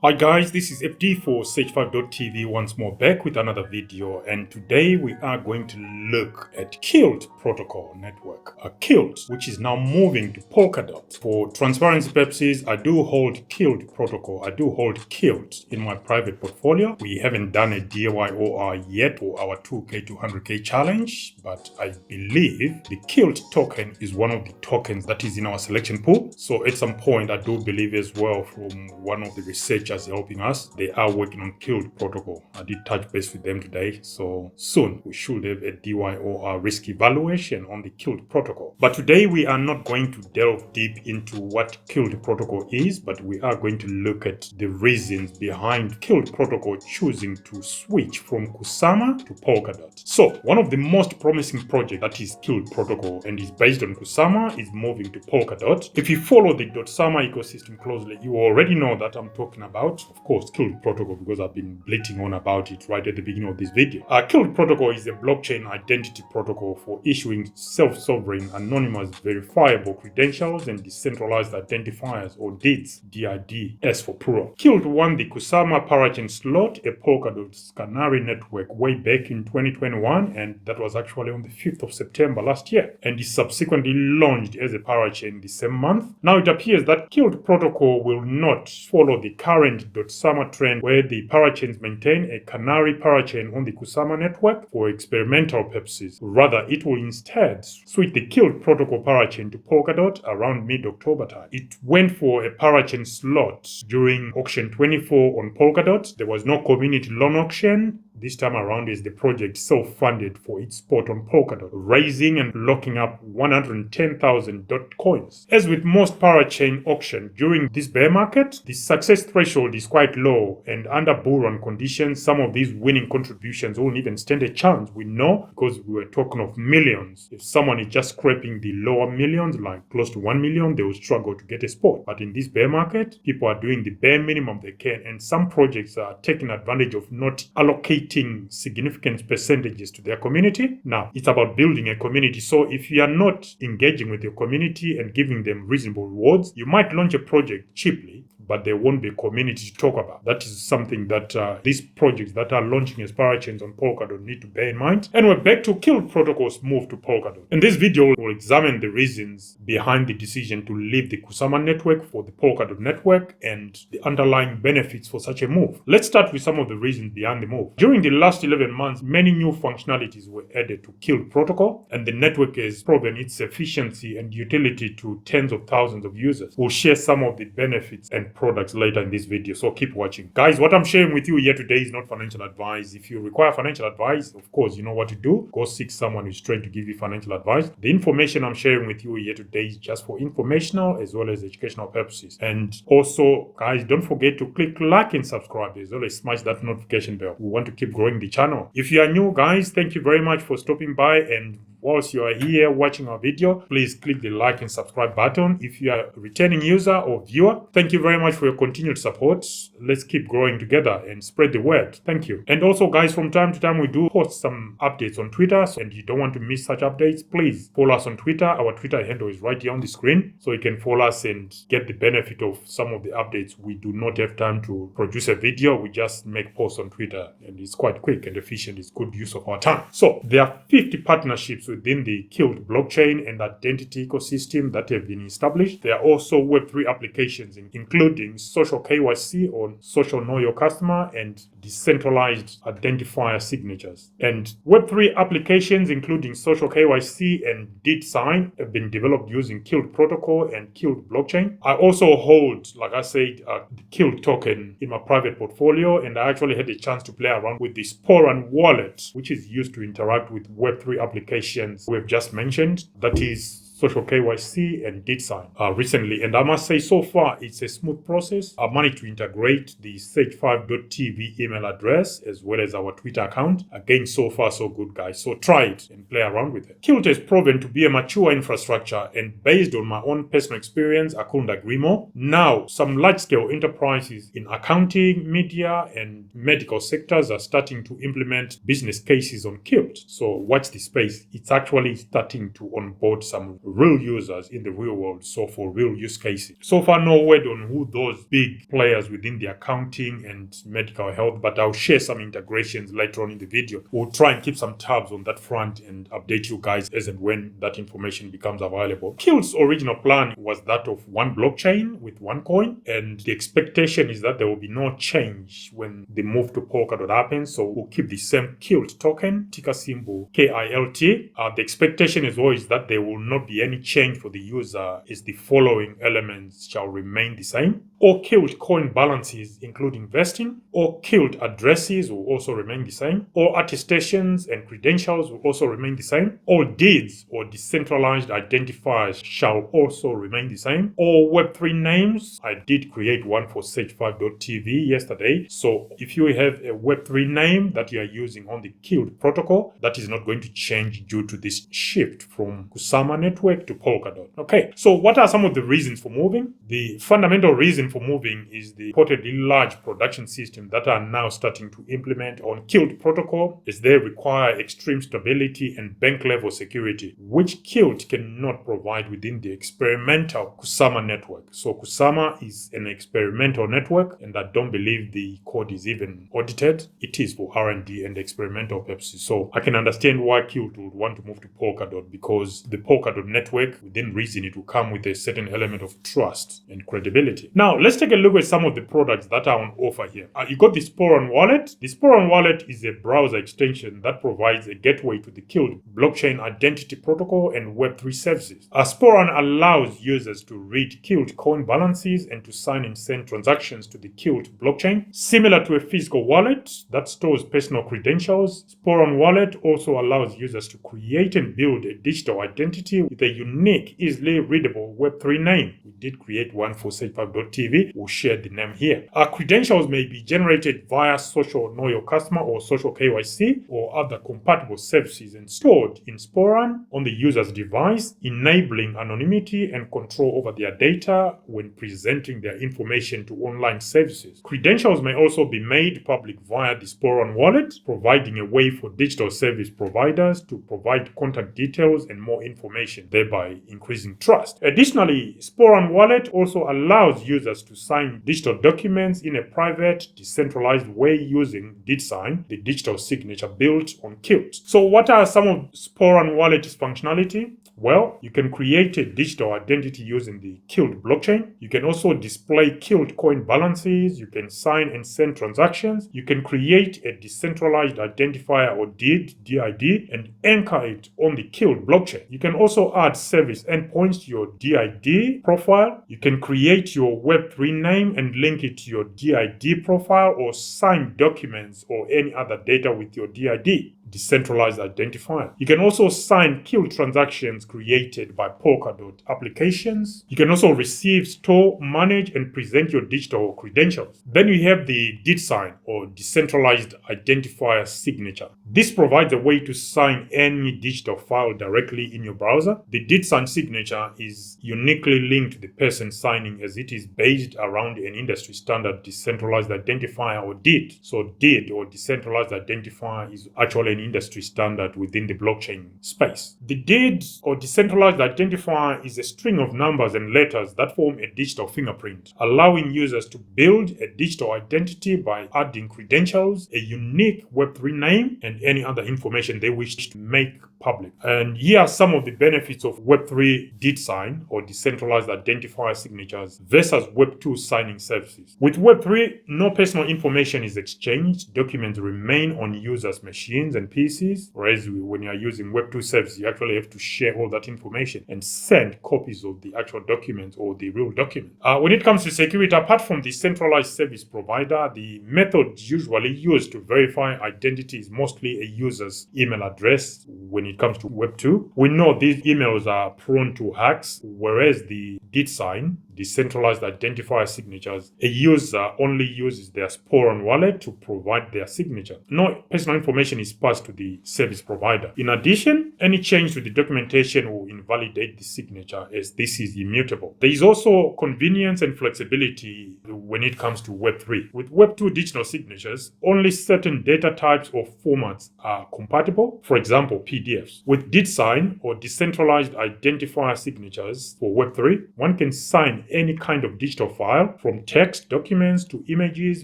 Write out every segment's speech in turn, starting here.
Hi guys, this is FD for Sage5.tv once more back with another video, and today we are going to look at Kilt protocol network. Kilt, which is now moving to Polkadot. For transparency purposes, I do hold Kilt protocol. I do hold Kilt in my private portfolio. We haven't done a DYOR yet for our 2K to 100K challenge, but I believe the Kilt token is one of the tokens that is in our selection pool. So at some point, I do believe as well from one of the researchers helping us, they are working on Kilt protocol. I did touch base with them today, so soon we should have a DYOR risk evaluation on the Kilt protocol. But today we are not going to delve deep into what Kilt protocol is, but we are going to look at the reasons behind Kilt protocol choosing to switch from Kusama to Polkadot. So one of the most promising projects that is Kilt protocol and is based on Kusama is moving to Polkadot. If you follow the .sama ecosystem closely, you already know that I'm talking about, of course, Kilt protocol, because I've been bleating on about it right at the beginning of this video. Kilt protocol is a blockchain identity protocol for issuing self-sovereign, anonymous, verifiable credentials and decentralized identifiers, or DIDs, DIDs for plural. Kilt won the Kusama parachain slot, a Polkadot's Canary network, way back in 2021, and that was actually on the 5th of September last year, and is subsequently launched as a parachain the same month. Now it appears that Kilt protocol will not follow the current .sama trend where the parachains maintain a Canary parachain on the Kusama network for experimental purposes. Rather, it will instead switch the Kilt protocol parachain to Polkadot around mid-October time. It went for a parachain slot during auction 24 on Polkadot. There was no community loan auction. This time around is the project self-funded for its spot on Polkadot, raising and locking up 110,000 DOT coins. As with most parachain auction during this bear market, the success threshold is quite low, and under bull run conditions, some of these winning contributions won't even stand a chance. We know, because we were talking of millions. If someone is just scraping the lower millions, like close to 1 million, they will struggle to get a spot. But in this bear market, people are doing the bare minimum they can, and some projects are taking advantage of not allocating significant percentages to their community. Now, it's about building a community. So if you are not engaging with your community and giving them reasonable rewards, you might launch a project cheaply, but there won't be a community to talk about. That is something that these projects that are launching as parachains on Polkadot need to bear in mind. And we're back to Kilt protocol's move to Polkadot. In this video, we'll examine the reasons behind the decision to leave the Kusama network for the Polkadot network and the underlying benefits for such a move. Let's start with some of the reasons behind the move. During the last 11 months, many new functionalities were added to Kilt protocol, and the network has proven its efficiency and utility to tens of thousands of users. We'll share some of the benefits and products later in this video, so keep watching. Guys, what I'm sharing with you here today is not financial advice. If you require financial advice, of course, you know what to do. Go seek someone who's trained to give you financial advice. The information I'm sharing with you here today is just for informational as well as educational purposes. And also, guys, don't forget to click like and subscribe, as well as smash that notification bell. We want to keep growing the channel. If you are new, guys, thank you very much for stopping by, and whilst you are here watching our video, please click the like and subscribe button. If you are a returning user or viewer, thank you very much for your continued support. Let's keep growing together and spread the word. Thank you. And also, guys, from time to time we do post some updates on Twitter, and you don't want to miss such updates, please follow us on Twitter. Our Twitter handle is right here on the screen, so you can follow us and get the benefit of some of the updates. We do not have time to produce a video. We just make posts on Twitter, and it's quite quick and efficient. It's good use of our time. So there are 50 partnerships within the Kilt blockchain and identity ecosystem that have been established. There are also Web3 applications, including social KYC or social know your customer and decentralized identifier signatures. And Web3 applications, including social KYC and DID sign, have been developed using Kilt protocol and Kilt blockchain. I also hold, like I said, the Kilt token in my private portfolio, and I actually had a chance to play around with the Spore wallet, which is used to interact with Web3 applications we've just mentioned. That is social KYC and DID sign recently, and I must say so far it's a smooth process. I managed to integrate the Sage5.tv email address as well as our Twitter account. Again, so far so good, guys, so try it and play around with it. Kilt has proven to be a mature infrastructure, and based on my own personal experience, I couldn't agree more. Now some large-scale enterprises in accounting, media and medical sectors are starting to implement business cases on Kilt, so watch the space. It's actually starting to onboard some real users in the real world, so for real use cases. So far, no word on who those big players within the accounting and medical health, but I'll share some integrations later on in the video. We'll try and keep some tabs on that front and update you guys as and when that information becomes available. Kilt's original plan was that of one blockchain with one coin, and the expectation is that there will be no change when the move to Polkadot happens, so we'll keep the same Kilt token, ticker symbol KILT. The expectation as well is that there will not be any change for the user, as the following elements shall remain the same. All Kilt coin balances, including vesting, all Kilt addresses will also remain the same. All attestations and credentials will also remain the same. All deeds or decentralized identifiers shall also remain the same. All Web3 names, I did create one for Sage5.tv yesterday. So if you have a Web3 name that you are using on the Kilt protocol, that is not going to change due to this shift from Kusama network to Polkadot. Okay, so what are some of the reasons for moving? The fundamental reason for moving is the reportedly large production system that are now starting to implement on Kilt protocol, as they require extreme stability and bank level security, which Kilt cannot provide within the experimental Kusama network. So Kusama is an experimental network, and I don't believe the code is even audited. It is for R&D and experimental purposes. So I can understand why Kilt would want to move to Polkadot, because the Polkadot network, within reason, it will come with a certain element of trust and credibility. Now, let's take a look at some of the products that are on offer here. You got the Spore wallet. The Spore wallet is a browser extension that provides a gateway to the Kilt blockchain identity protocol and Web3 services. Spore allows users to read Kilt coin balances and to sign and send transactions to the Kilt blockchain. Similar to a physical wallet that stores personal credentials, Spore wallet also allows users to create and build a digital identity with a unique, easily readable Web3 name. We did create one for Sage5.tv. We'll share the name here. Our credentials may be generated via social Know Your Customer or social KYC or other compatible services and stored in Spore on the user's device, enabling anonymity and control over their data when presenting their information to online services. Credentials may also be made public via the Spore wallet, providing a way for digital service providers to provide contact details and more information, thereby increasing trust. Additionally, Spore wallet also allows users to sign digital documents in a private, decentralized way using DidSign, the digital signature built on Kilt. So what are some of Spore wallet's functionality? Well, you can create a digital identity using the Kilt blockchain. You can also display Kilt coin balances. You can sign and send transactions. You can create a decentralized identifier or DID, and anchor it on the Kilt blockchain. You can also add service endpoints to your DID profile. You can create your Web3 name and link it to your DID profile, or sign documents or any other data with your DID, decentralized identifier. You can also sign Kilt transactions created by Polkadot applications. You can also receive, store, manage, and present your digital credentials. Then you have the DidSign, or decentralized identifier signature. This provides a way to sign any digital file directly in your browser. The DidSign signature is uniquely linked to the person signing, as it is based around an industry standard decentralized identifier, or DID. So DID, or decentralized identifier, is actually an industry standard within the blockchain space. The DID, or decentralized identifier, is a string of numbers and letters that form a digital fingerprint, allowing users to build a digital identity by adding credentials, a unique Web3 name, and any other information they wish to make public. And here are some of the benefits of Web3 DidSign, or decentralized identifier signatures, versus Web2 signing services. With Web3, no personal information is exchanged. Documents remain on users' machines and PCs, whereas when you are using Web2 services, you actually have to share all that information and send copies of the actual documents or the real document. When it comes to security, apart from the centralized service provider, the method usually used to verify identity is mostly a user's email address. When it comes to Web2, we know these emails are prone to hacks, whereas the DidSign, decentralized identifier signatures, a user only uses their Spore wallet to provide their signature. No personal information is passed to the service provider. In addition, any change to the documentation will invalidate the signature, as this is immutable. There is also convenience and flexibility when it comes to Web3. With Web2 digital signatures, only certain data types or formats are compatible, for example, PDFs. With DidSign or decentralized identifier signatures for Web3, one can sign any kind of digital file, from text, documents to images,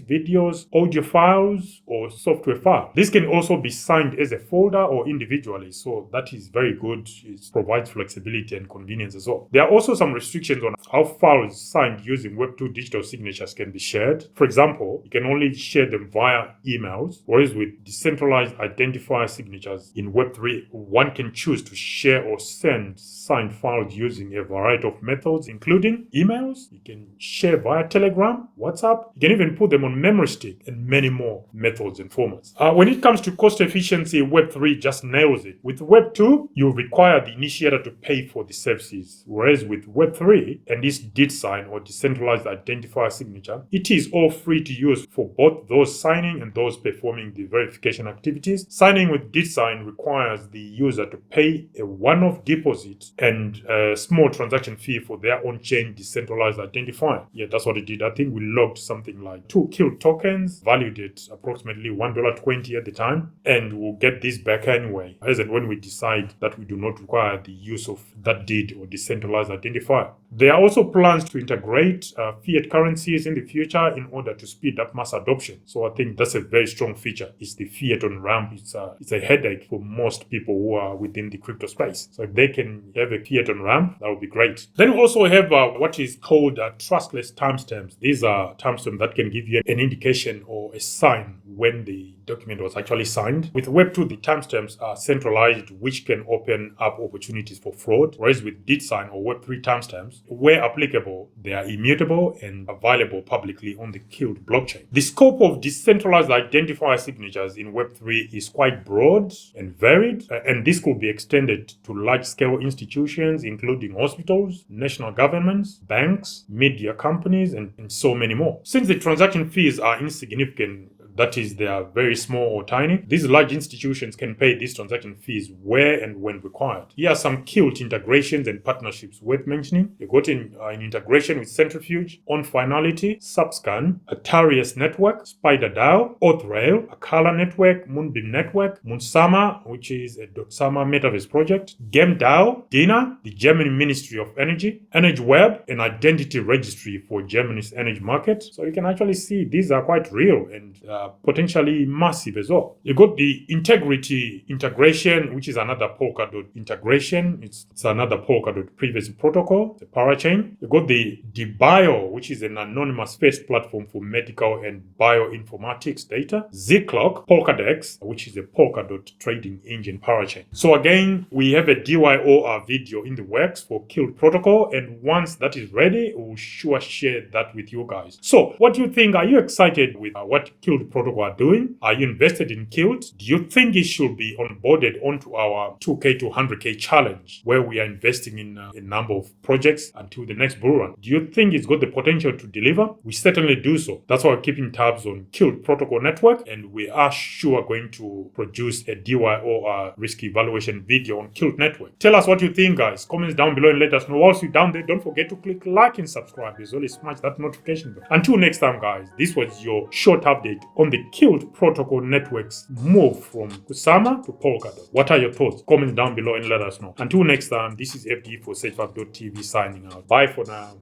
videos, audio files, or software file. This can also be signed as a folder or individually, so that is very good. It provides flexibility and convenience as well. There are also some restrictions on how files signed using Web2 digital signatures can be shared. For example, you can only share them via emails, whereas with decentralized identifier signatures in Web3, one can choose to share or send signed files using a variety of methods, including emails. You can share via Telegram, WhatsApp. You can even put them on memory stick, and many more methods and formats. When it comes to cost efficiency, Web3 just nails it. With Web2, you require the initiator to pay for the services, whereas with Web3 and this DidSign or decentralized identifier signature, it is all free to use for both those signing and those performing the verification activities. Signing with DidSign requires the user to pay a one-off deposit and a small transaction fee for their on-chain decentralized identifier. Yeah, that's what it did. I think we logged something like 2 Kilt tokens, valued at approximately $1.20 at the time, and we'll get this back anyway, as and when we decide that we do not require the use of that DID or decentralized identifier. There are also plans to integrate fiat currencies in the future in order to speed up mass adoption. So I think that's a very strong feature. It's the fiat on ramp. It's a headache for most people who are within the crypto space. So if they can have a fiat on ramp, that would be great. Then we also have what is called trustless timestamps. These are timestamps that can give you an indication or a sign when the document was actually signed. With Web2, the timestamps are centralized, which can open up opportunities for fraud, whereas with DidSign or Web3 timestamps, where applicable, they are immutable and available publicly on the Kilt blockchain. The scope of decentralized identifier signatures in Web3 is quite broad and varied, and this could be extended to large-scale institutions, including hospitals, national governments, banks, media companies, and so many more. Since the transaction fees are insignificant, that is, they are very small or tiny, these large institutions can pay these transaction fees where and when required. Here are some Kilt integrations and partnerships worth mentioning. You got an integration with Centrifuge, OnFinality, Subscan, Atarius Network, SpiderDAO, Authrail, Akala Network, Moonbeam Network, Kusama, which is a .sama metaverse project, GameDAO, DINA, the German Ministry of Energy, EnergyWeb, an identity registry for Germany's energy market. So you can actually see these are quite real and potentially massive as well. You got the Integrity integration, which is another Polkadot integration. It's another Polkadot privacy protocol, the parachain. You got the DBio, which is an anonymous first platform for medical and bioinformatics data. Zclock, Polkadex, which is a Polkadot trading engine parachain. So again, we have a DYOR video in the works for Kilt protocol, and once that is ready, we'll sure share that with you guys. So what do you think? Are you excited with what Kilt protocol are doing? Are you invested in Kilt? Do you think it should be onboarded onto our 2K to 100K challenge, where we are investing in a number of projects until the next bull run? Do you think it's got the potential to deliver? We certainly do so. That's why we're keeping tabs on Kilt protocol network, and we are sure going to produce a DYOR risk evaluation video on Kilt network. Tell us what you think, guys. Comments down below and let us know. Whilst you're down there, don't forget to click like and subscribe as well as smash that notification bell. Until next time, guys, this was your short update on the Kilt protocol network's move from Kusama to Polkadot. What are your thoughts? Comment down below and let us know. Until next time, this is FD for Sage5.tv signing out. Bye for now.